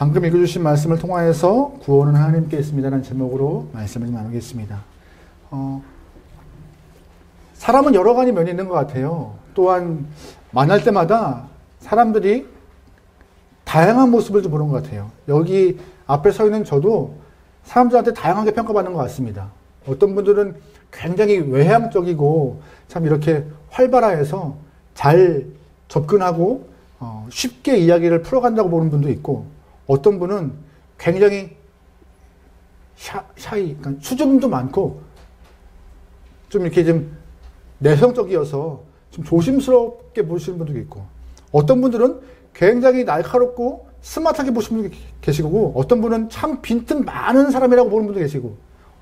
방금 읽어주신 말씀을 통하여서 구원은 하나님께 있습니다라는 제목으로 말씀을 나누겠습니다. 사람은 여러 가지 면이 있는 것 같아요. 또한 만날 때마다 사람들이 다양한 모습을 좀 보는 것 같아요. 여기 앞에 서 있는 저도 사람들한테 다양하게 평가받는 것 같습니다. 어떤 분들은 굉장히 외향적이고 참 이렇게 활발해서 잘 접근하고 쉽게 이야기를 풀어간다고 보는 분도 있고, 어떤 분은 굉장히 샤이, 그러니까 수줍음도 많고 좀 이렇게 좀 내성적이어서 좀 조심스럽게 보시는 분도 있고, 어떤 분들은 굉장히 날카롭고 스마트하게 보시는 분도 계시고, 어떤 분은 참 빈틈 많은 사람이라고 보는 분도 계시고.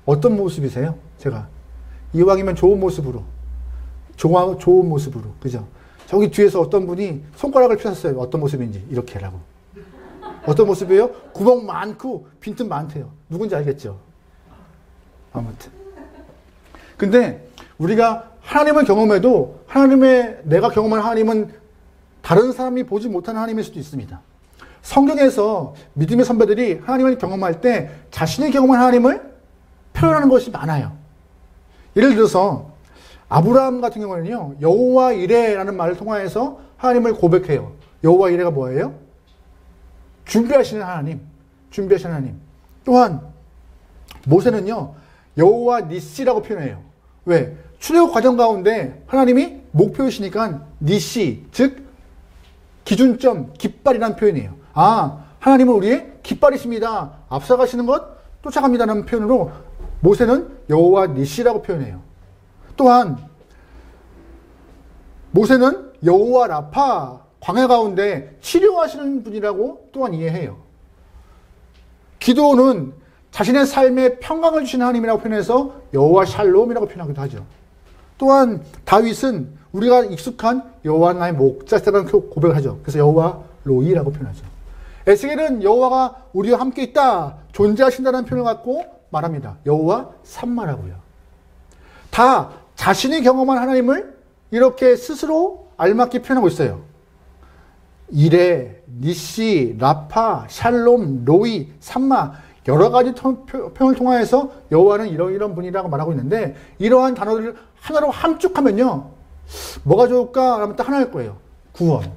어떤 모습이세요? 제가 이왕이면 좋은 모습으로, 좋은 모습으로, 그죠? 저기 뒤에서 어떤 분이 손가락을 펴셨어요. 어떤 모습인지 이렇게 하라고. 어떤 모습이에요? 구멍 많고 빈틈 많대요. 누군지 알겠죠? 아무튼. 근데 우리가 하나님을 경험해도 내가 경험한 하나님은 다른 사람이 보지 못하는 하나님일 수도 있습니다. 성경에서 믿음의 선배들이 하나님을 경험할 때 자신이 경험한 하나님을 표현하는 것이 많아요. 예를 들어서 아브라함 같은 경우는요, 여호와 이레라는 말을 통하여서 하나님을 고백해요. 여호와 이레가 뭐예요? 준비하시는 하나님. 또한 모세는요, 여호와 니시라고 표현해요. 왜? 출애굽 과정 가운데 하나님이 목표이시니까 니시, 즉 기준점, 깃발이라는 표현이에요. 하나님은 우리의 깃발이십니다. 앞서가시는 것, 쫓아갑니다라는 표현으로 모세는 여호와 니시라고 표현해요. 또한 모세는 여호와 라파, 광야 가운데 치료하시는 분이라고 또한 이해해요. 기도는 자신의 삶에 평강을 주시는 하나님이라고 표현해서 여호와 샬롬이라고 표현하기도 하죠. 또한 다윗은 우리가 익숙한 여호와 나의 목자시라는 고백을 하죠. 그래서 여호와 로이라고 표현하죠. 에스겔은 여호와가 우리와 함께 있다, 존재하신다는 표현을 갖고 말합니다. 여호와 삼마라고요. 다 자신이 경험한 하나님을 이렇게 스스로 알맞게 표현하고 있어요. 이레, 니시, 라파, 샬롬, 로이, 삼마, 여러 가지 표현을 통하여서 여호와는 이런 분이라고 말하고 있는데, 이러한 단어들을 하나로 함축하면요, 뭐가 좋을까? 하면 딱 하나일 거예요. 구원.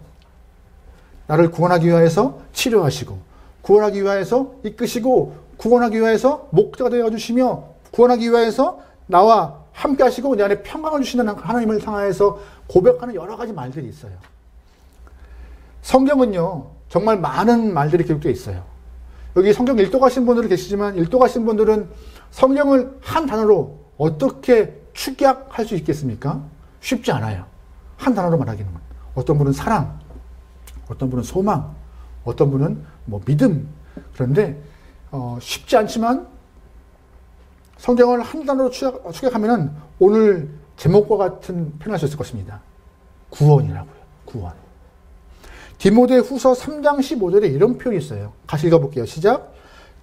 나를 구원하기 위하여서 치료하시고, 구원하기 위하여서 이끄시고, 구원하기 위하여서 목자가 되어주시며, 구원하기 위하여서 나와 함께 하시고 내 안에 평강을 주시는 하나님을 향하여서 고백하는 여러 가지 말들이 있어요. 성경은요, 정말 많은 말들이 기록되어 있어요. 여기 성경 일독하신 분들은 계시지만, 일독하신 분들은 성경을 한 단어로 어떻게 축약할 수 있겠습니까? 쉽지 않아요. 한 단어로 말하기는. 어떤 분은 사랑, 어떤 분은 소망, 어떤 분은 믿음. 그런데 쉽지 않지만 성경을 한 단어로 축약하면 오늘 제목과 같은 표현할 수 있을 것입니다. 구원이라고요. 구원. 디모데 후서 3장 15절에 이런 표현이 있어요. 같이 읽어볼게요. 시작.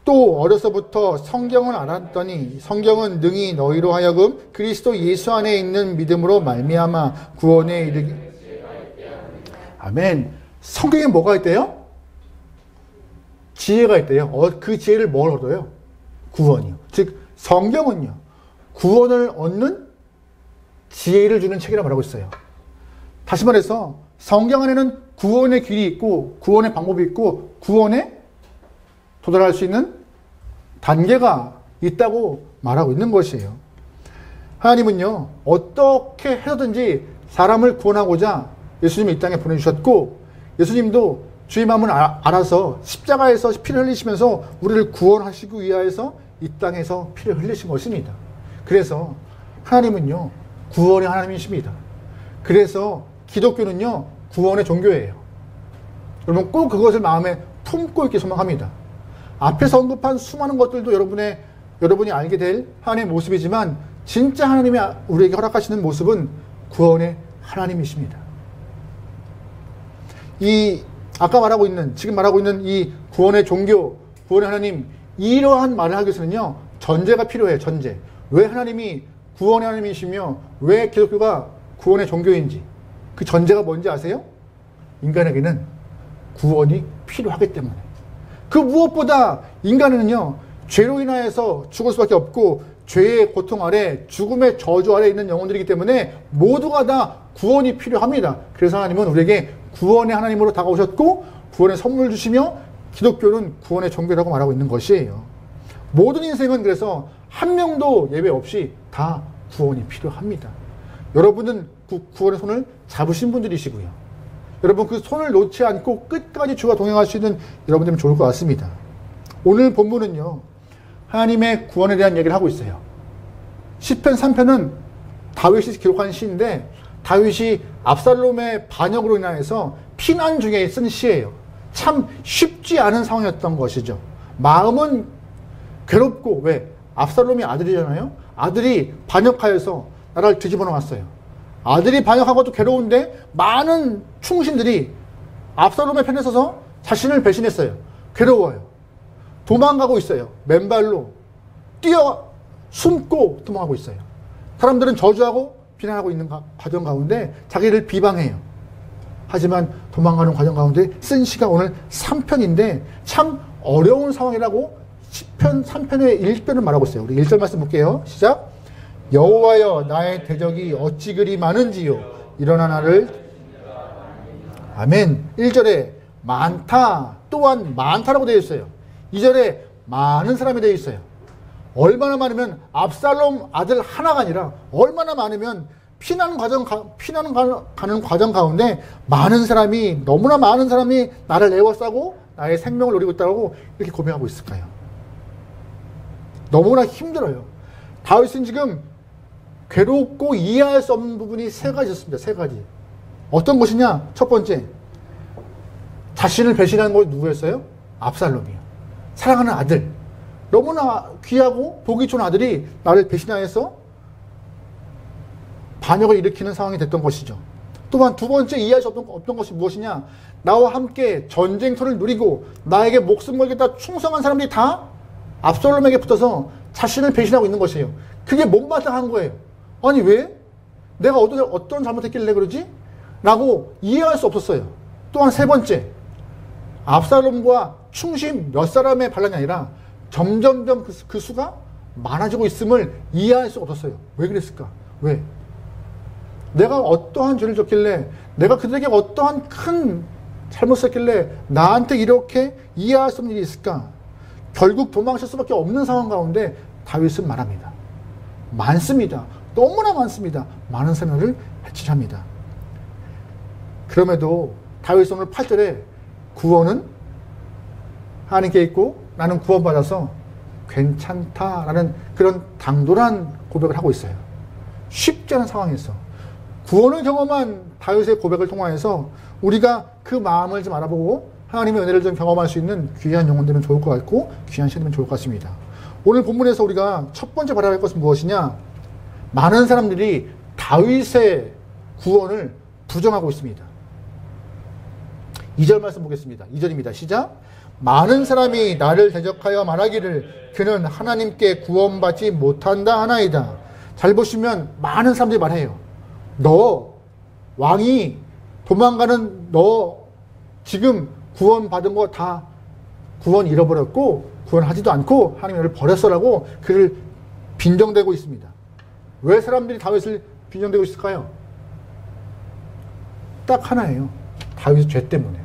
또 어려서부터 성경을 알았더니 성경은 능히 너희로 하여금 그리스도 예수 안에 있는 믿음으로 말미암아 구원에 이르기. 아멘. 성경에 뭐가 있대요? 지혜가 있대요. 그 지혜를 뭘 얻어요? 구원이요. 즉 성경은요, 구원을 얻는 지혜를 주는 책이라고 말하고 있어요. 다시 말해서 성경 안에는 구원의 길이 있고 구원의 방법이 있고 구원에 도달할 수 있는 단계가 있다고 말하고 있는 것이에요. 하나님은요, 어떻게 해서든지 사람을 구원하고자 예수님을 이 땅에 보내주셨고, 예수님도 주의 마음을 알아서 십자가에서 피를 흘리시면서 우리를 구원하시기 위하여서 이 땅에서 피를 흘리신 것입니다. 그래서 하나님은요, 구원의 하나님이십니다. 그래서 기독교는요, 구원의 종교예요. 여러분 꼭 그것을 마음에 품고 있기 소망합니다. 앞에서 언급한 수많은 것들도 여러분이 알게 될 하나님의 모습이지만, 진짜 하나님이 우리에게 허락하시는 모습은 구원의 하나님이십니다. 지금 말하고 있는 이 구원의 종교, 구원의 하나님, 이러한 말을 하기 위해서는요, 전제가 필요해요. 전제. 왜 하나님이 구원의 하나님이시며 왜 기독교가 구원의 종교인지, 그 전제가 뭔지 아세요? 인간에게는 구원이 필요하기 때문에. 그 무엇보다 인간은요, 죄로 인하여서 죽을 수밖에 없고 죄의 고통 아래, 죽음의 저주 아래 있는 영혼들이기 때문에 모두가 다 구원이 필요합니다. 그래서 하나님은 우리에게 구원의 하나님으로 다가오셨고 구원의 선물을 주시며 기독교는 구원의 종교라고 말하고 있는 것이에요. 모든 인생은 그래서 한 명도 예외 없이 다 구원이 필요합니다. 여러분은 구원의 손을 잡으신 분들이시고요. 여러분 그 손을 놓지 않고 끝까지 주와 동행할 수 있는 여러분들이면 좋을 것 같습니다. 오늘 본문은요, 하나님의 구원에 대한 얘기를 하고 있어요. 시편 3편은 다윗이 기록한 시인데 다윗이 압살롬의 반역으로 인해서 피난 중에 쓴 시예요. 참 쉽지 않은 상황이었던 것이죠. 마음은 괴롭고, 왜? 압살롬이 아들이잖아요. 아들이 반역하여서 나라를 뒤집어 놓았어요. 아들이 반역하고도 괴로운데 많은 충신들이 압살롬의 편에 서서 자신을 배신했어요. 괴로워요. 도망가고 있어요. 맨발로 숨고 도망가고 있어요. 사람들은 저주하고 비난하고 있는 과정 가운데 자기를 비방해요. 하지만 도망가는 과정 가운데 쓴 시가 오늘 3편인데 참 어려운 상황이라고 시편 3편의 1절을 말하고 있어요. 우리 1절 말씀 볼게요. 시작. 여호와여 나의 대적이 어찌 그리 많은지요. 일어나 나를. 아멘. 1절에 많다 또한 많다라고 되어 있어요. 2절에 많은 사람이 되어 있어요. 얼마나 많으면 압살롬 아들 하나가 아니라 얼마나 많으면 피난 가는 과정 가운데 많은 사람이, 너무나 많은 사람이 나를 에워싸고 나의 생명을 노리고 있다고 이렇게 고백하고 있을까요? 너무나 힘들어요. 다윗은 지금 괴롭고 이해할 수 없는 부분이 세 가지 있습니다. 세 가지. 어떤 것이냐? 첫 번째, 자신을 배신한 건 누구였어요? 압살롬이요. 사랑하는 아들, 너무나 귀하고 보기 좋은 아들이 나를 배신하여서 반역을 일으키는 상황이 됐던 것이죠. 또한 두 번째, 이해할 수 없던 것이 무엇이냐? 나와 함께 전쟁터를 누리고 나에게 목숨 걸겠다 충성한 사람들이 다 압살롬에게 붙어서 자신을 배신하고 있는 것이에요. 그게 못마땅한 거예요. 아니 왜? 내가 어떤 잘못했길래 그러지? 라고 이해할 수 없었어요. 또한 세 번째, 압살롬과 충신 몇 사람의 반란이 아니라 점점점 그 수가 많아지고 있음을 이해할 수 없었어요. 왜 그랬을까? 왜? 내가 어떠한 죄를 졌길래, 내가 그들에게 어떠한 큰 잘못을 했길래 나한테 이렇게 이해할 수 없는 일이 있을까? 결국 도망칠 수밖에 없는 상황 가운데 다윗은 말합니다. 많습니다. 너무나 많습니다. 많은 사람을 해치려 합니다. 그럼에도 다윗은 오늘 8절에 구원은 하나님께 있고 나는 구원받아서 괜찮다라는 그런 당돌한 고백을 하고 있어요. 쉽지 않은 상황에서 구원을 경험한 다윗의 고백을 통하여서 우리가 그 마음을 좀 알아보고 하나님의 은혜를 좀 경험할 수 있는 귀한 영혼들은 좋을 것 같고 귀한 시간이면 좋을 것 같습니다. 오늘 본문에서 우리가 첫 번째 바라볼 것은 무엇이냐? 많은 사람들이 다윗의 구원을 부정하고 있습니다. 2절 말씀 보겠습니다. 2절입니다. 시작. 많은 사람이 나를 대적하여 말하기를 그는 하나님께 구원받지 못한다 하나이다. 잘 보시면 많은 사람들이 말해요. 너 왕이 도망가는 너 지금 구원받은 거 다 구원 잃어버렸고 구원하지도 않고 하나님이 너를 버렸어라고 그를 빈정대고 있습니다. 왜 사람들이 다윗을 빈정대고 있을까요? 딱 하나예요. 다윗의 죄 때문에.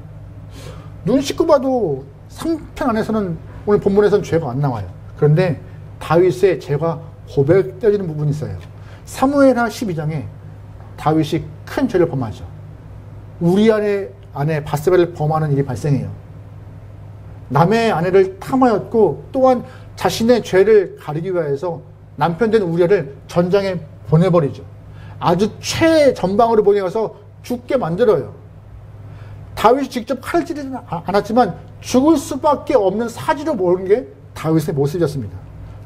눈 씻고 봐도 3편 안에서는 오늘 본문에서는 죄가 안 나와요. 그런데 다윗의 죄가 고백되어지는 부분이 있어요. 사무엘하 12장에 다윗이 큰 죄를 범하죠. 우리아의 아내 바세바를 범하는 일이 발생해요. 남의 아내를 탐하였고 또한 자신의 죄를 가리기 위해서 남편 된 우리아를 전장에 보내버리죠. 아주 최전방으로 보내서 죽게 만들어요. 다윗이 직접 칼을 찌르지는 않았지만 죽을 수밖에 없는 사지로 모는 게 다윗의 모습이었습니다.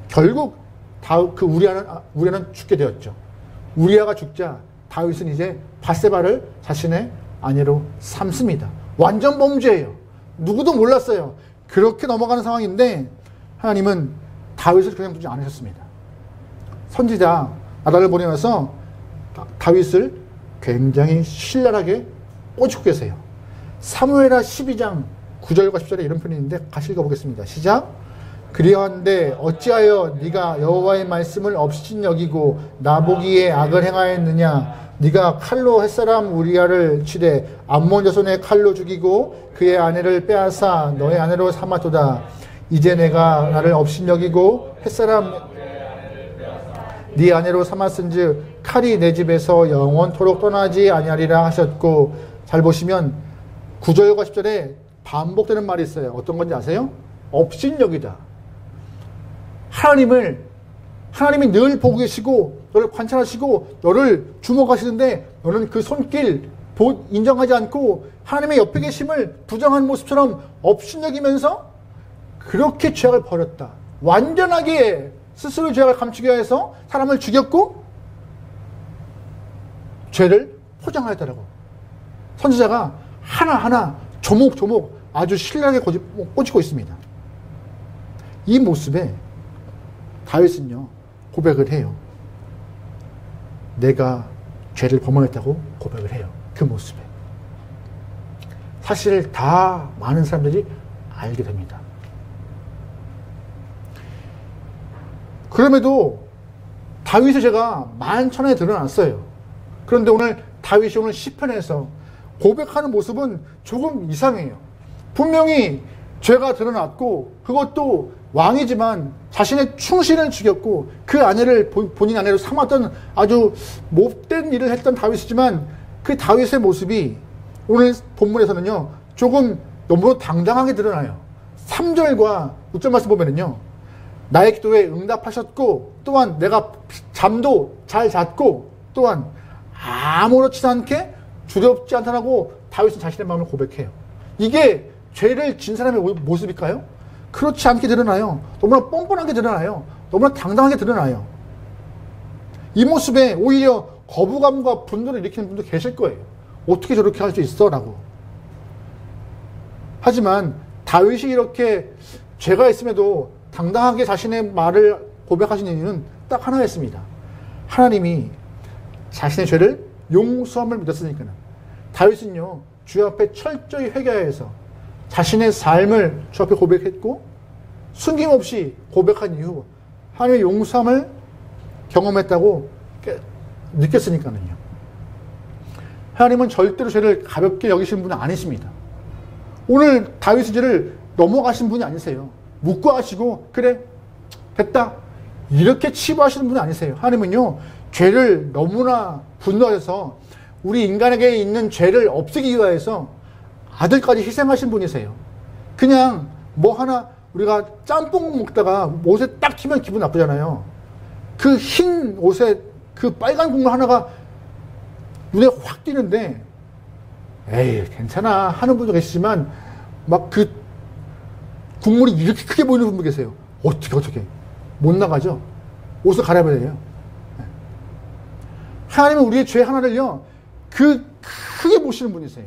결국 그 우리아는 죽게 되었죠. 우리아가 죽자 다윗은 이제 바세바를 자신의 아내로 삼습니다. 완전 범죄예요. 누구도 몰랐어요. 그렇게 넘어가는 상황인데 하나님은 다윗을 그냥 두지 않으셨습니다. 선지자 나단을 보내면서 다윗을 굉장히 신랄하게 꼬집고 계세요. 사무엘하 12장 9절과 10절에 이런 표현이 있는데 같이 읽어보겠습니다. 시작. 그리하는데 어찌하여 네가 여호와의 말씀을 없인 여기고 나보기에 악을 행하였느냐. 네가 칼로 햇사람 우리아를 치되 암몬 자손의 칼로 죽이고 그의 아내를 빼앗아 너의 아내로 삼았도다. 이제 내가 나를 없인 여기고 햇사람 네 아내로 삼았은즉 칼이 내 집에서 영원토록 떠나지 아니하리라 하셨고, 잘 보시면 9절과 10절에 반복되는 말이 있어요. 어떤 건지 아세요? 업신여기다. 하나님이 늘 보고 계시고 너를 관찰하시고 너를 주목하시는데 너는 그 손길 인정하지 않고 하나님의 옆에 계심을 부정한 모습처럼 업신여기면서 그렇게 죄악을 벌였다. 완전하게 스스로 죄악을 감추기 위해서 사람을 죽였고 죄를 포장하였다라고 선지자가 하나하나 조목조목 아주 신랄하게 꼬집고 있습니다. 이 모습에 다윗은요 고백을 해요. 내가 죄를 범하였다고 고백을 해요. 그 모습에 사실 다 많은 사람들이 알게 됩니다. 그럼에도 다윗의 죄가 만천하에 드러났어요. 그런데 오늘 다윗이 오늘 시편에서 고백하는 모습은 조금 이상해요. 분명히 죄가 드러났고 그것도 왕이지만 자신의 충신을 죽였고 그 아내를 본인 아내로 삼았던 아주 못된 일을 했던 다윗이지만 그 다윗의 모습이 오늘 본문에서는요 조금 너무 당당하게 드러나요. 3절과 6절 말씀 보면은요 나의 기도에 응답하셨고 또한 내가 잠도 잘 잤고 또한 아무렇지도 않게 두렵지 않다라고 다윗은 자신의 마음을 고백해요. 이게 죄를 진 사람의 모습일까요? 그렇지 않게 드러나요. 너무나 뻔뻔하게 드러나요. 너무나 당당하게 드러나요. 이 모습에 오히려 거부감과 분노를 일으키는 분도 계실 거예요. 어떻게 저렇게 할 수 있어? 라고. 하지만 다윗이 이렇게 죄가 있음에도 당당하게 자신의 말을 고백하신 이유는 딱 하나였습니다. 하나님이 자신의 죄를 용서함을 믿었으니까는. 다윗은요 주 앞에 철저히 회개하여서 자신의 삶을 주 앞에 고백했고 숨김없이 고백한 이후 하나님의 용서함을 경험했다고 느꼈으니까요. 하나님은 절대로 죄를 가볍게 여기시는 분은 아니십니다. 오늘 다윗의 죄를 넘어가신 분이 아니세요. 묵과하시고 그래 됐다 이렇게 치부하시는 분은 아니세요. 하나님은요 죄를 너무나 분노하셔서 우리 인간에게 있는 죄를 없애기 위해서 아들까지 희생하신 분이세요. 그냥 뭐 하나 우리가 짬뽕 먹다가 옷에 딱 튀면 기분 나쁘잖아요. 그 흰 옷에 그 빨간 국물 하나가 눈에 확 띄는데 에이 괜찮아 하는 분도 계시지만 막 그 국물이 이렇게 크게 보이는 분도 계세요. 어떻게 못 나가죠. 옷을 갈아입어야 돼요. 하나님은 우리의 죄 하나를요 그 크게 보시는 분이세요.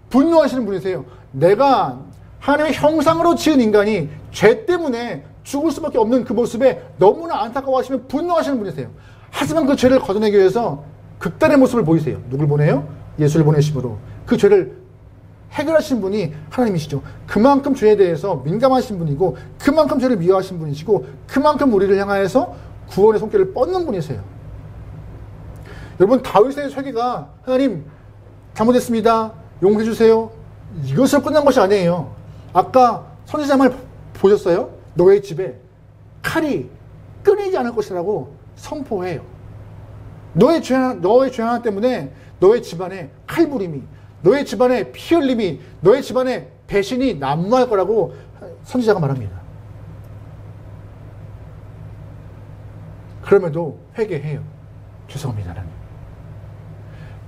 분노하시는 분이세요. 내가 하나님의 형상으로 지은 인간이 죄 때문에 죽을 수밖에 없는 그 모습에 너무나 안타까워하시며 분노하시는 분이세요. 하지만 그 죄를 걷어내기 위해서 극단의 모습을 보이세요. 누굴 보내요? 예수를 보내심으로 그 죄를 해결하신 분이 하나님이시죠. 그만큼 죄에 대해서 민감하신 분이고 그만큼 죄를 미워하신 분이시고 그만큼 우리를 향하여서 구원의 손길을 뻗는 분이세요. 여러분 다윗의 회개가 하나님 잘못했습니다. 용서해 주세요. 이것으로 끝난 것이 아니에요. 아까 선지자말 보셨어요? 너의 집에 칼이 끊이지 않을 것이라고 선포해요. 너의 죄 하나 때문에 너의 집안에 칼부림이 너의 집안에 피 흘림이 너의 집안에 배신이 난무할 거라고 선지자가 말합니다. 그럼에도 회개해요. 죄송합니다. 하나님.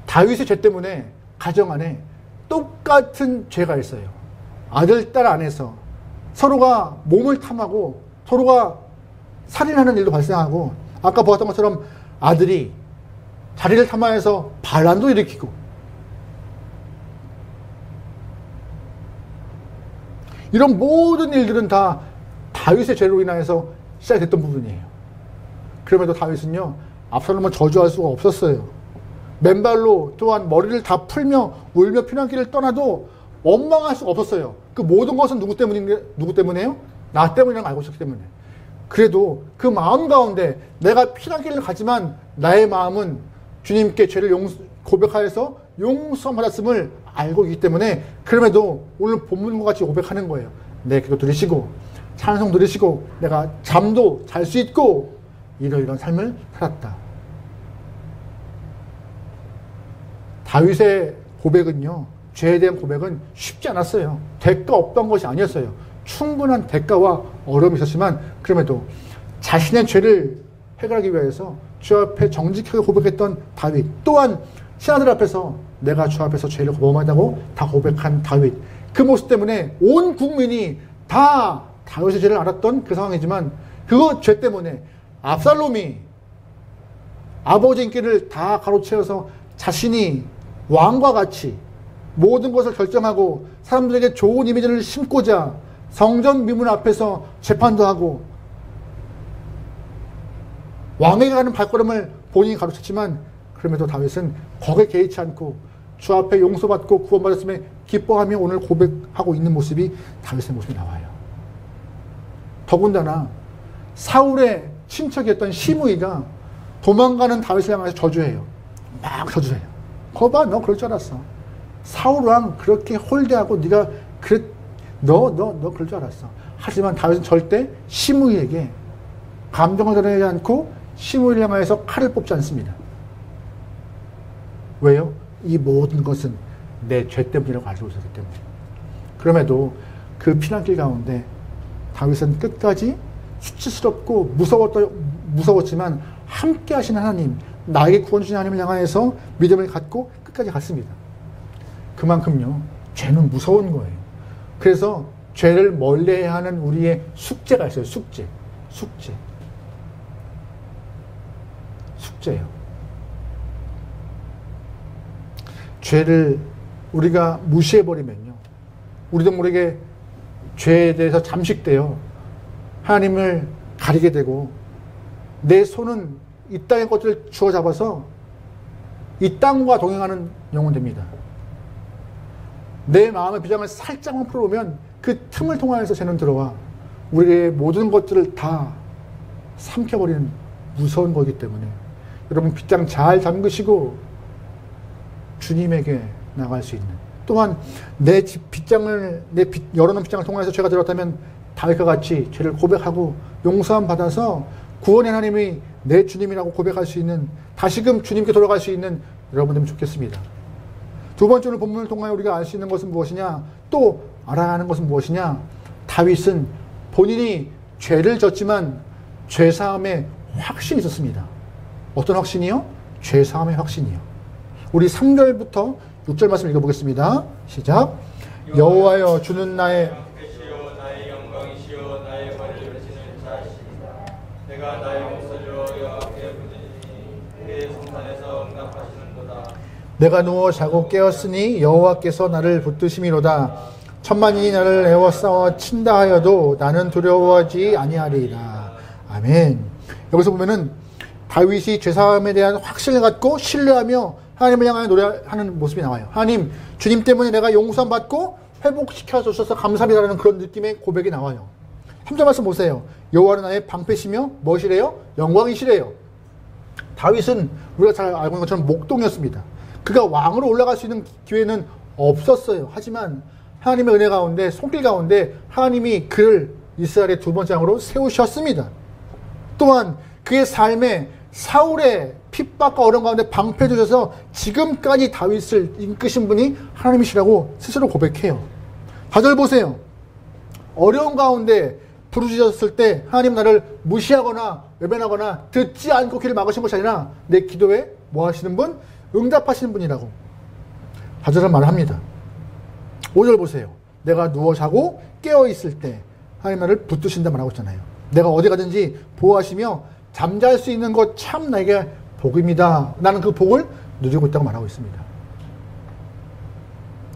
다윗의 죄 때문에 가정 안에 똑같은 죄가 있어요. 아들, 딸 안에서 서로가 몸을 탐하고 서로가 살인하는 일도 발생하고 아까 보았던 것처럼 아들이 자리를 탐하여서 반란도 일으키고 이런 모든 일들은 다 다윗의 죄로 인하여서 시작됐던 부분이에요. 그럼에도 다윗은요 압살롬을 저주할 수가 없었어요. 맨발로 또한 머리를 다 풀며 울며 피난길을 떠나도 원망할 수가 없었어요. 그 모든 것은 누구 때문에요? 나 때문이라는 걸 알고 있었기 때문에. 그래도 그 마음 가운데 내가 피난길을 가지만 나의 마음은 주님께 죄를 고백하여서 용서 받았음을 알고 있기 때문에 그럼에도 오늘 본문과 같이 고백하는 거예요. 내 기도 들으시고 찬송 들으시고 내가 잠도 잘 수 있고 이런 삶을 살았다. 다윗의 고백은요, 죄에 대한 고백은 쉽지 않았어요. 대가 없던 것이 아니었어요. 충분한 대가와 어려움이 있었지만 그럼에도 자신의 죄를 해결하기 위해서 주 앞에 정직하게 고백했던 다윗, 또한 신하들 앞에서 내가 주 앞에서 죄를 범하다고 다 고백한 다윗, 그 모습 때문에 온 국민이 다 다윗의 죄를 알았던 그 상황이지만 그 죄 때문에 압살롬이 아버지 인기를 다 가로채어서 자신이 왕과 같이 모든 것을 결정하고 사람들에게 좋은 이미지를 심고자 성전 미문 앞에서 재판도 하고 왕에게 가는 발걸음을 본인이 가로챘지만 그럼에도 다윗은 거기에 개의치 않고 주 앞에 용서받고 구원받았음에 기뻐하며 오늘 고백하고 있는 모습이 다윗의 모습이 나와요. 더군다나 사울의 친척이었던 시므이가 도망가는 다윗을 향해서 저주해요. 막 저주해요. 거봐, 너 그럴 줄 알았어. 사울 왕 그렇게 홀대하고 네가 너 그럴 줄 알았어. 하지만 다윗은 절대 시므이에게 감정을 드러내지 않고 시므이를 향해서 칼을 뽑지 않습니다. 왜요? 이 모든 것은 내 죄 때문이라고 알고 있었기 때문에. 그럼에도 그 피난길 가운데 다윗은 끝까지 수치스럽고 무서웠지만 함께 하신 하나님, 나에게 구원 주신 하나님을 향해서 믿음을 갖고 끝까지 갔습니다. 그만큼요, 죄는 무서운 거예요. 그래서 죄를 멀리해야 하는 우리의 숙제가 있어요. 숙제예요. 죄를 우리가 무시해버리면요, 우리도 모르게 죄에 대해서 잠식되어 하나님을 가리게 되고 내 손은 이 땅의 것들을 주워 잡아서 이 땅과 동행하는 영혼 됩니다. 내 마음의 비장을 살짝만 풀어보면 그 틈을 통하여서 죄는 들어와 우리의 모든 것들을 다 삼켜버리는 무서운 거기 때문에 여러분 빗장 잘 잠그시고 주님에게 나갈 수 있는, 또한 내 열어놓은 빗장을 통해서 죄가 들었다면 다윗과 같이 죄를 고백하고 용서함 받아서 구원의 하나님이 내 주님이라고 고백할 수 있는, 다시금 주님께 돌아갈 수 있는 여러분 되면 좋겠습니다. 두 번째 오늘 본문을 통하여 우리가 알 수 있는 것은 무엇이냐, 또 알아야 하는 것은 무엇이냐, 다윗은 본인이 죄를 졌지만 죄사함의 확신이 있었습니다. 어떤 확신이요? 죄사함의 확신이요. 우리 3절부터 6절 말씀 읽어보겠습니다. 시작. 여호와여, 주는 나의 영광이시요 나의 발을 여시는 자시니라. 내가 나의 목소리로 여호와께 부르짖으니 그의 성산에서 응답하시는도다. 내가 누워 자고 깨었으니 여호와께서 나를 붙드심이로다. 천만인이 나를 애워싸워 친다 하여도 나는 두려워하지 아니하리이다. 아멘. 여기서 보면은 다윗이 죄사함에 대한 확신을 갖고 신뢰하며 하나님을 향하여 노래하는 모습이 나와요. 하나님, 주님 때문에 내가 용서함 받고 회복시켜 주셔서 감사합니다라는 그런 느낌의 고백이 나와요. 3절 말씀 보세요. 여호와는 나의 방패시며 무엇이래요? 영광이시래요. 다윗은 우리가 잘 알고 있는 것처럼 목동이었습니다. 그가 왕으로 올라갈 수 있는 기회는 없었어요. 하지만 하나님의 은혜 가운데, 손길 가운데 하나님이 그를 이스라엘의 두 번째 왕으로 세우셨습니다. 또한 그의 삶에 사울의 핍박과 어려움 가운데 방패 주셔서 지금까지 다윗을 이끄신 분이 하나님이시라고 스스로 고백해요. 4절 보세요. 어려운 가운데 부르짖었을 때 하나님 나를 무시하거나 외면하거나 듣지 않고 길을 막으신 것이 아니라 내 기도에 뭐 하시는 분? 응답하시는 분이라고 4절은 말을 합니다. 5절 보세요. 내가 누워 자고 깨어 있을 때 하나님 나를 붙드신다 말하고 있잖아요. 내가 어디 가든지 보호하시며 잠잘 수 있는 것 참 나에게 복입니다. 나는 그 복을 누리고 있다고 말하고 있습니다.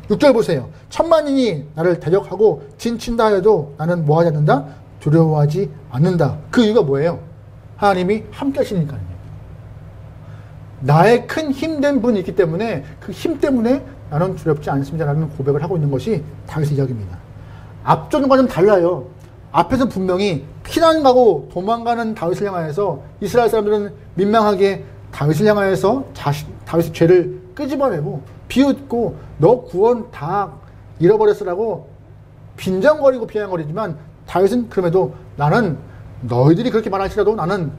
6절 보세요. 천만인이 나를 대적하고 진친다 해도 나는 뭐하지 않는다? 두려워하지 않는다. 그 이유가 뭐예요? 하나님이 함께 하시니까요. 나의 큰 힘된 분이 있기 때문에 그 힘 때문에 나는 두렵지 않습니다라는 고백을 하고 있는 것이 다윗의 이야기입니다. 앞전과 좀 달라요. 앞에서 분명히 피난 가고 도망가는 다윗을 향하여서 이스라엘 사람들은 민망하게 다윗을 향하여서 다윗의 죄를 끄집어내고 비웃고 너 구원 다 잃어버렸으라고 빈정거리고 비아냥거리지만 다윗은 그럼에도 나는 너희들이 그렇게 말할지라도 나는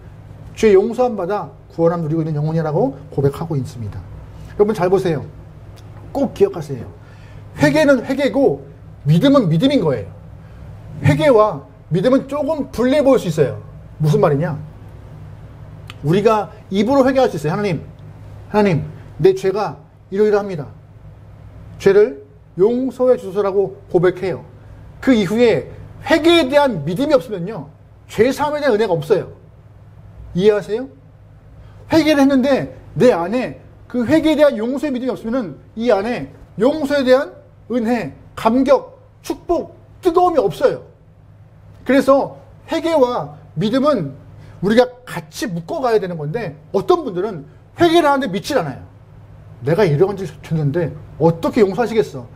죄 용서함 받아 구원함 누리고 있는 영혼이라고 고백하고 있습니다. 여러분 잘 보세요. 꼭 기억하세요. 회개는 회개고 믿음은 믿음인 거예요. 회개와 믿음은 조금 분리해 보일 수 있어요. 무슨 말이냐? 우리가 입으로 회개할 수 있어요. 하나님, 내 죄가 이러이러합니다. 죄를 용서해 주소서라고 고백해요. 그 이후에 회개에 대한 믿음이 없으면요, 죄 사함에 대한 은혜가 없어요. 이해하세요? 회개를 했는데 내 안에 그 회개에 대한 용서의 믿음이 없으면은 이 안에 용서에 대한 은혜, 감격, 축복, 뜨거움이 없어요. 그래서 회개와 믿음은 우리가 같이 묶어가야 되는 건데 어떤 분들은 회개를 하는데 믿질 않아요. 내가 이런 짓을 했는데 어떻게 용서하시겠어?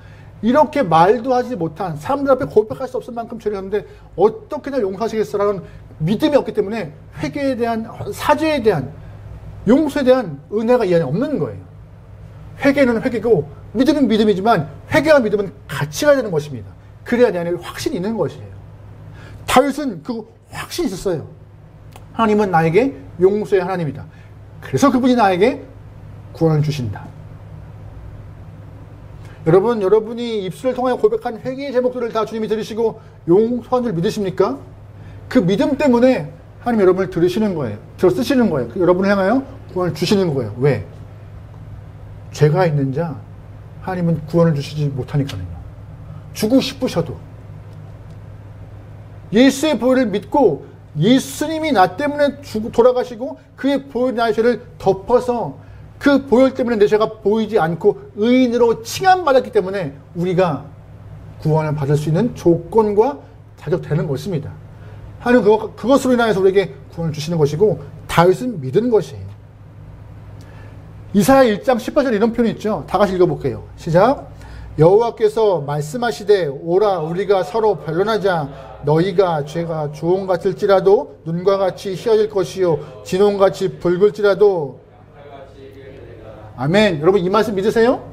이렇게 말도 하지 못한 사람들 앞에 고백할 수 없을 만큼 죄를 했는데 어떻게 날 용서하시겠어라는 믿음이 없기 때문에 회개에 대한, 사죄에 대한, 용서에 대한 은혜가 이 안에 없는 거예요. 회개는 회개고 믿음은 믿음이지만 회개와 믿음은 같이 가야 되는 것입니다. 그래야 내 안에 확신이 있는 것이에요. 다윗은 그 확신이 있었어요. 하나님은 나에게 용서의 하나님이다. 그래서 그분이 나에게 구원을 주신다. 여러분이 입술을 통하여 고백한 회개의 제목들을 다 주님이 들으시고 용서한 줄 믿으십니까? 그 믿음 때문에 하나님 여러분을 들으시는 거예요. 쓰시는 거예요. 여러분을 향하여 구원을 주시는 거예요. 왜? 죄가 있는 자 하나님은 구원을 주시지 못하니까요. 주고 싶으셔도 예수의 보혈을 믿고 예수님이 나 때문에 돌아가시고 그의 보혈 나의 죄를 덮어서 그 보혈 때문에 내 죄가 보이지 않고 의인으로 칭함받았기 때문에 우리가 구원을 받을 수 있는 조건과 자격되는 것입니다. 하나님은 그것으로 인하여서 우리에게 구원을 주시는 것이고 다윗은 믿은 것이에요. 이사야 1장 18절 이런 표현이 있죠. 다 같이 읽어볼게요. 시작. 여호와께서 말씀하시되 오라 우리가 서로 변론하자. 너희가 죄가 주홍 같을지라도 눈과 같이 희어질 것이요 진홍같이 붉을지라도. 아멘. 여러분 이 말씀 믿으세요?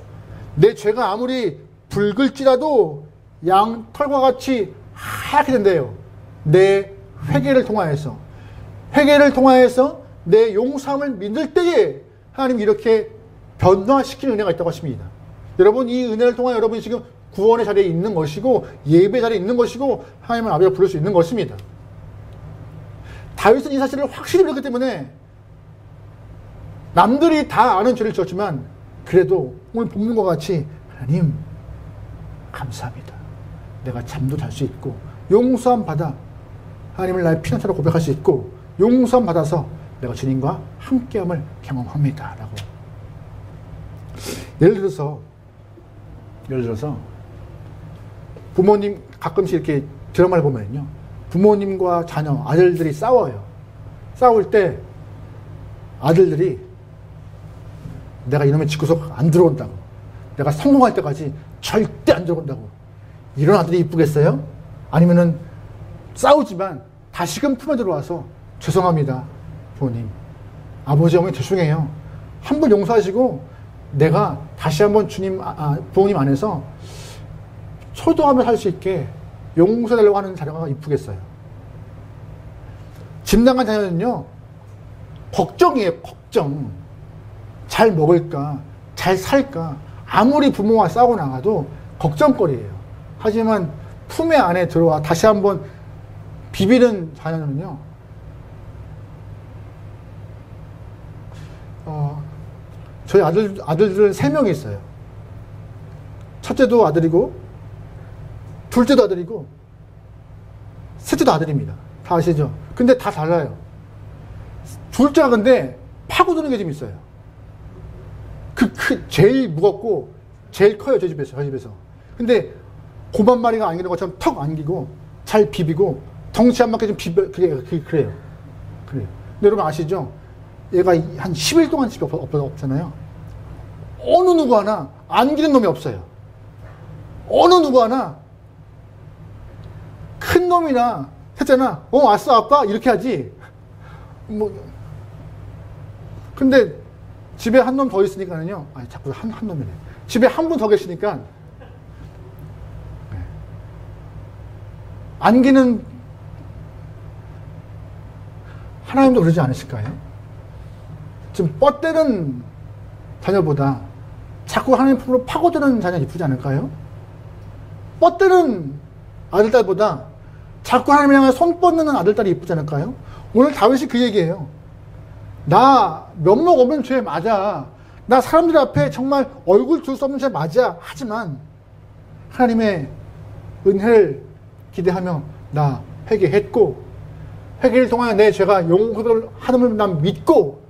내 죄가 아무리 붉을지라도 양털과 같이 하얗게 된대요. 내 회개를 통하여서 내 용서함을 믿을 때에 하나님 이렇게 변화시키는 은혜가 있다고 하십니다. 여러분 이 은혜를 통하여 여러분이 지금 구원의 자리에 있는 것이고 예배 자리에 있는 것이고 하나님을 아버지가 부를 수 있는 것입니다. 다윗은 이 사실을 확실히 믿었기 때문에 남들이 다 아는 죄를 지었지만 그래도 오늘 본문과 같이 하나님 감사합니다. 내가 잠도 잘 수 있고 용서함 받아 하나님을 나의 피난처로 고백할 수 있고 용서함 받아서 내가 주님과 함께함을 경험합니다. 라고. 예를 들어서 부모님 가끔씩 이렇게 드라마를 보면요, 부모님과 자녀, 아들들이 싸워요. 싸울 때 아들들이 내가 이놈의 집구석 안 들어온다고, 내가 성공할 때까지 절대 안 들어온다고, 이런 아들이 이쁘겠어요? 아니면은 싸우지만 다시금 품에 들어와서 죄송합니다 부모님, 아버지 어머니 죄송해요, 한번 용서하시고 내가 다시 한번 부모님 안에서 소도하며 살 수 있게 용서해달라고 하는 자녀가 이쁘겠어요? 집 나간 자녀는요 걱정이에요. 걱정. 잘 먹을까, 잘 살까, 아무리 부모와 싸우고 나가도 걱정거리예요. 하지만 품에 안에 들어와 다시 한번 비비는 자녀는요, 저희 아들들은 3명이 있어요. 첫째도 아들이고, 둘째도 아들이고, 셋째도 아들입니다. 다 아시죠? 근데 다 달라요. 둘째가 근데 파고드는 게 좀 있어요. 제일 무겁고, 제일 커요, 저희 집에서. 근데, 고만 마리가 안기는 것처럼 턱 안기고, 잘 비비고, 덩치 안 맞게 좀 그래요. 근데 여러분 아시죠? 얘가 한 10일 동안 집에 없잖아요. 어느 누구 하나 안기는 놈이 없어요. 어느 누구 하나 큰 놈이나 셋째나 왔어 아빠 이렇게 하지. 뭐 근데 집에 한 놈 더 있으니까는요. 자꾸 한 놈이네. 집에 한 분 더 계시니까 안기는 하나님도 그러지 않으실까요? 지금 뻗대는 자녀보다 자꾸 하나님 품으로 파고드는 자녀 이쁘지 않을까요? 뻗대는 아들딸보다 자꾸 하나님을 향해 손 뻗는 아들딸이 이쁘지 않을까요? 오늘 다윗이 그 얘기예요. 나 면목 없는 죄 맞아. 나 사람들 앞에 정말 얼굴 둘 수 없는 죄 맞아. 하지만 하나님의 은혜를 기대하며 나 회개했고 회개를 통하여 내 죄가 용서를 하는을 난 믿고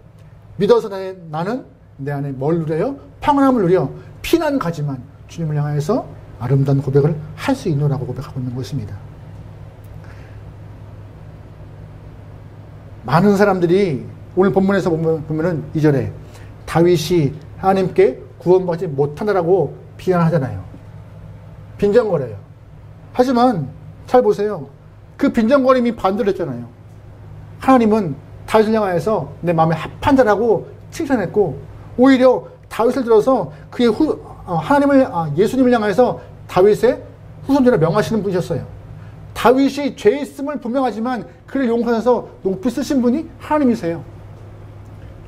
믿어서 나는 내 안에 뭘 누려요? 평안함을 누려 피난 가지만 주님을 향해서 아름다운 고백을 할 수 있노라고 고백하고 있는 것입니다. 많은 사람들이 오늘 본문에서 보면은 2절에 다윗이 하나님께 구원받지 못한다라고 비난하잖아요. 빈정거려요. 하지만 잘 보세요. 그 빈정거림이 반대로 했잖아요. 하나님은 다윗을 향하여서 내 마음에 합한 자라고 칭찬했고 오히려 다윗을 들어서 그의 예수님을 향해서 다윗의 후손자라 명하시는 분이셨어요. 다윗이 죄 있음을 분명하지만 그를 용서해서 높이 쓰신 분이 하나님이세요.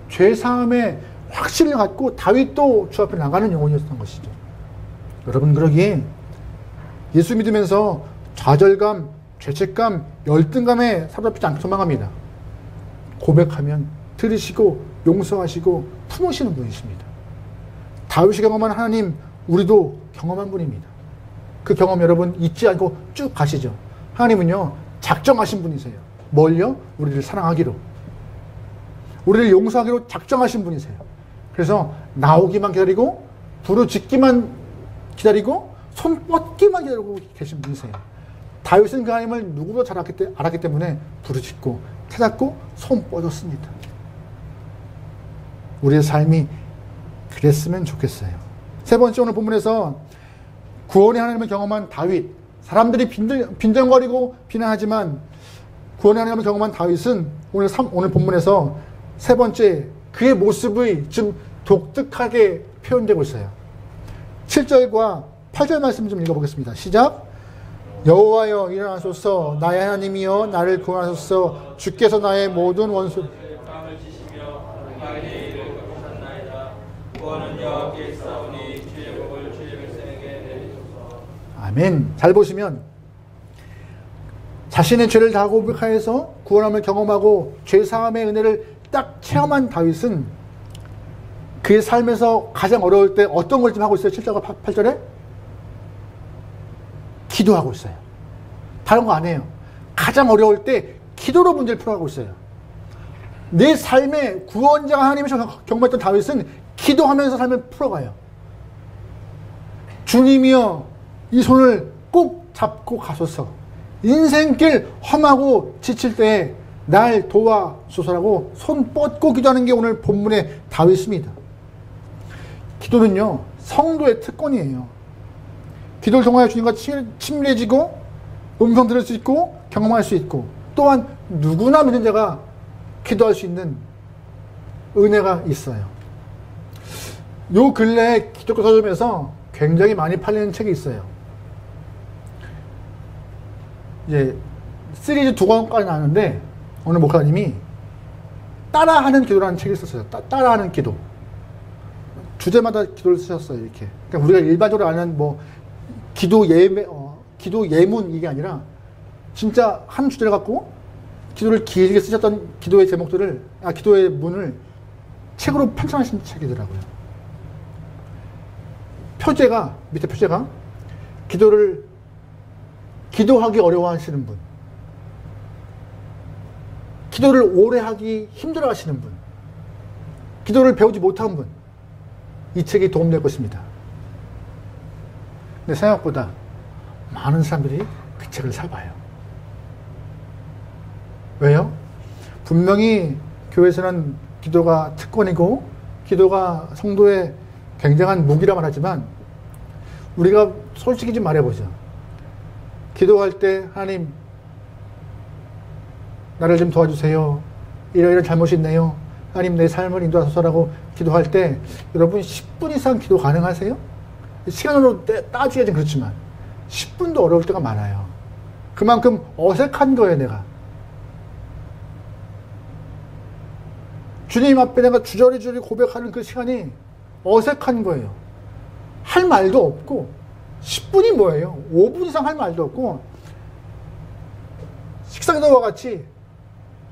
죄 사함의 확신을 갖고 다윗도 주 앞에 나가는 영혼이었던 것이죠. 여러분 그러기에 예수 믿으면서 좌절감, 죄책감, 열등감에 사로잡히지 않고 소망합니다. 고백하면 들으시고 용서하시고 품으시는 분이십니다. 다윗이 경험한 하나님 우리도 경험한 분입니다. 그 경험 여러분 잊지 않고 쭉 가시죠. 하나님은요 작정하신 분이세요. 뭘요? 우리를 사랑하기로, 우리를 용서하기로 작정하신 분이세요. 그래서 나오기만 기다리고 부르짖기만 기다리고 손 뻗기만 기다리고 계신 분이세요. 다윗은 그 하나님을 누구보다 잘 알았기 때문에 부르짖고 찾았고 손 뻗었습니다. 우리의 삶이 그랬으면 좋겠어요. 세 번째 오늘 본문에서 구원의 하나님을 경험한 다윗, 사람들이 빈정거리고 비난하지만 구원의 하나님을 경험한 다윗은 오늘 본문에서 세 번째 그의 모습이 좀 독특하게 표현되고 있어요. 7절과 8절 말씀 좀 읽어보겠습니다. 시작. 여호와여 일어나소서, 나의 하나님이여 나를 구원하소서. 주께서 나의 모든 원수 땅을 치시며 나의 일을 꺾으셨나이다. 구원은 여호와께 있사오니 주의 복을 주의 백성에게 내리소서. 아멘. 잘 보시면 자신의 죄를 다 고백하여서 구원함을 경험하고 죄사함의 은혜를 딱 체험한 다윗은 그의 삶에서 가장 어려울 때 어떤 걸 좀 하고 있어요? 7절과 8절에 기도하고 있어요. 다른 거 안 해요. 가장 어려울 때 기도로 문제를 풀어가고 있어요. 내 삶의 구원자가 하나님이셔서 경험했던 다윗은 기도하면서 삶을 풀어가요. 주님이여 이 손을 꼭 잡고 가소서. 인생길 험하고 지칠 때 날 도와주소서라고 손 뻗고 기도하는 게 오늘 본문의 다윗입니다. 기도는요 성도의 특권이에요. 기도를 통하여 주님과 친밀해지고 음성 들을 수 있고 경험할 수 있고 또한 누구나 믿는 자가 기도할 수 있는 은혜가 있어요. 요 근래에 기독교 서점에서 굉장히 많이 팔리는 책이 있어요. 이제 시리즈 2권까지 나왔는데 어느 목사님이 따라하는 기도라는 책을 썼어요. 따라하는 기도. 주제마다 기도를 쓰셨어요. 이렇게. 그러니까 우리가 일반적으로 아는 뭐 기도 예문 이게 아니라 진짜 한 주제를 갖고 기도를 길게 쓰셨던 기도의 제목들을 기도의 문을 책으로 편찬하신 책이더라고요. 밑에 표제가 기도하기 어려워하시는 분, 기도를 오래 하기 힘들어 하시는 분, 기도를 배우지 못한 분, 이 책이 도움될 것입니다. 근데 생각보다 많은 사람들이 그 책을 사봐요. 왜요? 분명히 교회에서는 기도가 특권이고 기도가 성도의 굉장한 무기라 말하지만 우리가 솔직히 좀 말해보죠. 기도할 때 하나님 나를 좀 도와주세요. 이런 잘못이 있네요. 하나님 내 삶을 인도하소서라고 기도할 때 여러분 10분 이상 기도 가능하세요? 시간으로 따지기는 좀 그렇지만 10분도 어려울 때가 많아요. 그만큼 어색한 거예요, 내가. 주님 앞에 내가 주저리주저리 고백하는 그 시간이 어색한 거예요. 할 말도 없고 10분이 뭐예요? 5분 이상 할 말도 없고 식사기도와 같이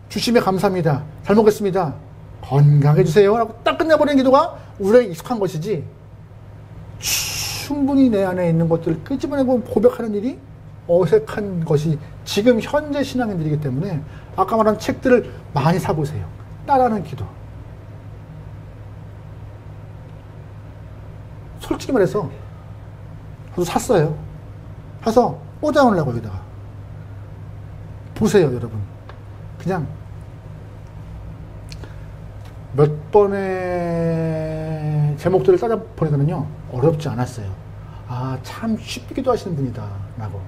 주심에 감사합니다. 잘 먹겠습니다. 건강해주세요. 라고 딱 끝내버리는 기도가 우리에게 익숙한 것이지 충분히 내 안에 있는 것들을 끄집어내고 고백하는 일이 어색한 것이 지금 현재 신앙인들이기 때문에 아까 말한 책들을 많이 사보세요. 따라하는 기도. 솔직히 말해서 저도 샀어요. 사서 꽂아놓으려고 여기다가. 보세요, 여러분. 그냥 몇 번의 제목들을 따라 보니까는요 어렵지 않았어요. 아, 참 쉽게 기도하시는 분이다 라고.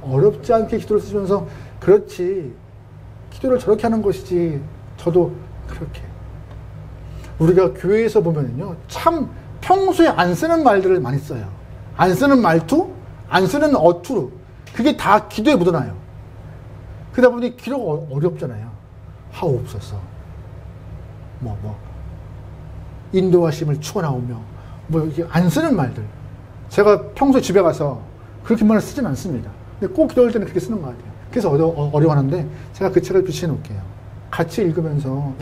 어렵지 않게 기도를 쓰시면서 그렇지, 기도를 저렇게 하는 것이지 저도 그렇게. 우리가 교회에서 보면은요 참 평소에 안 쓰는 말들을 많이 써요. 안 쓰는 말투, 안 쓰는 어투, 그게 다 기도에 묻어나요. 그러다 보니 기도가 어렵잖아요. 하옵소서, 인도하심을 축원하오며, 이게 안 쓰는 말들. 제가 평소에 집에 가서 그렇게 말을 쓰진 않습니다. 근데 꼭 기도할 때는 그렇게 쓰는 것 같아요. 그래서 어려워하는데 제가 그 책을 비치해 놓을게요. 같이 읽으면서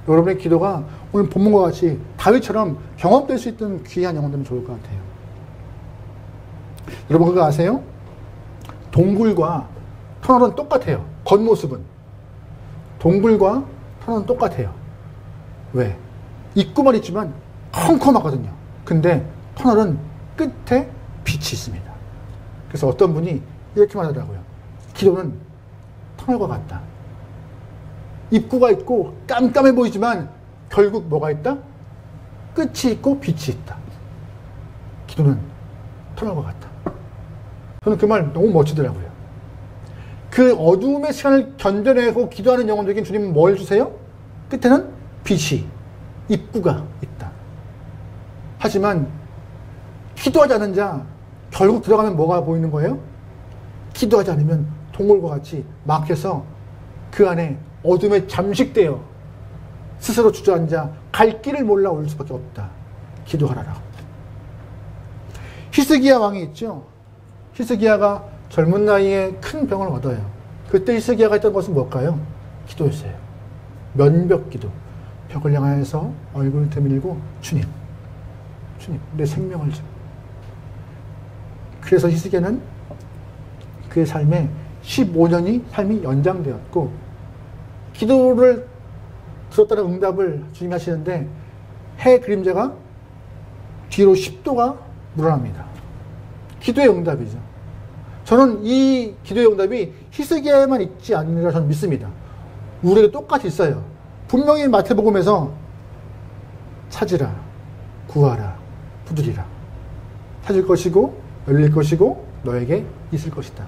여러분의 기도가 오늘 본문과 같이 다윗처럼 경험될 수 있던 귀한 영혼들은 좋을 것 같아요. 여러분 그거 아세요? 동굴과 터널은 똑같아요. 겉모습은. 동굴과 터널은 똑같아요. 왜? 입구만 있지만 컴컴하거든요. 근데 터널은 끝에 빛이 있습니다. 그래서 어떤 분이 이렇게 말하더라고요. 기도는 터널과 같다. 입구가 있고 깜깜해 보이지만 결국 뭐가 있다? 끝이 있고 빛이 있다. 기도는 터널과 같다. 저는 그 말 너무 멋지더라고요. 그 어두움의 시간을 견뎌내고 기도하는 영혼들에게 주님은 뭘 주세요? 끝에는 빛이, 입구가 있다. 하지만 기도하지 않은 자 결국 들어가면 뭐가 보이는 거예요? 기도하지 않으면 동굴과 같이 막혀서 그 안에 어둠에 잠식되어 스스로 주저앉아 갈 길을 몰라 올 수밖에 없다. 기도하라라고. 히스기야 왕이 있죠. 히스기야가 젊은 나이에 큰 병을 얻어요. 그때 히스기야가 했던 것은 뭘까요? 기도였어요. 면벽 기도. 벽을 향하여서 얼굴을 들밀고 주님 내 생명을 좀. 그래서 히스기야는 그의 삶에 15년이 삶이 연장되었고 기도를 들었다는 응답을 주님이 하시는데 해 그림자가 뒤로 10도가 물러납니다. 기도의 응답이죠. 저는 이 기도의 응답이 히스기야에만 있지 않으리라 저는 믿습니다. 우리에게 똑같이 있어요. 분명히 마태복음에서 찾으라, 구하라, 두드리라. 찾을 것이고 열릴 것이고 너에게 있을 것이다.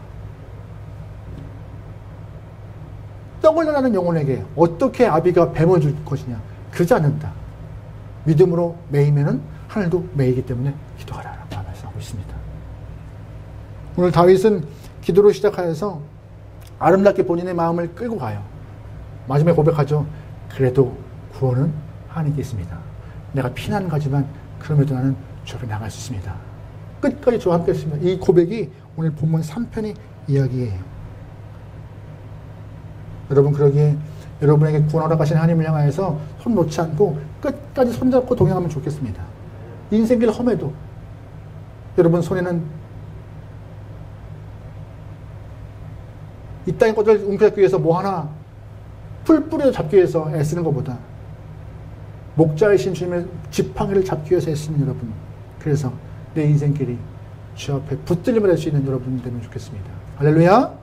떡을 나는 영혼에게 어떻게 아비가 뱀을 줄 것이냐? 그러지 않는다. 믿음으로 매이면은 하늘도 매이기 때문에 기도하라 라고 말씀하고 있습니다. 오늘 다윗은 기도로 시작하여서 아름답게 본인의 마음을 끌고 가요. 마지막에 고백하죠. 그래도 구원은 하나님께 있습니다. 내가 피난 가지만 그럼에도 나는 주 앞에 나갈 수 있습니다. 끝까지 저와 함께 했습니다. 이 고백이 오늘 본문 3편의 이야기예요. 여러분 그러기에 여러분에게 구원하러 가신 하나님을 향하여서 손 놓지 않고 끝까지 손잡고 동행하면 좋겠습니다. 인생길 험해도 여러분 손에는 이 땅의 것을 움켜잡기 위해서 뭐 하나 풀뿌리를 잡기 위해서 애쓰는 것보다 목자이신 주님의 지팡이를 잡기 위해서 애쓰는 여러분, 그래서 내 인생길이 주 앞에 붙들림을 할 수 있는 여러분 되면 좋겠습니다. 할렐루야.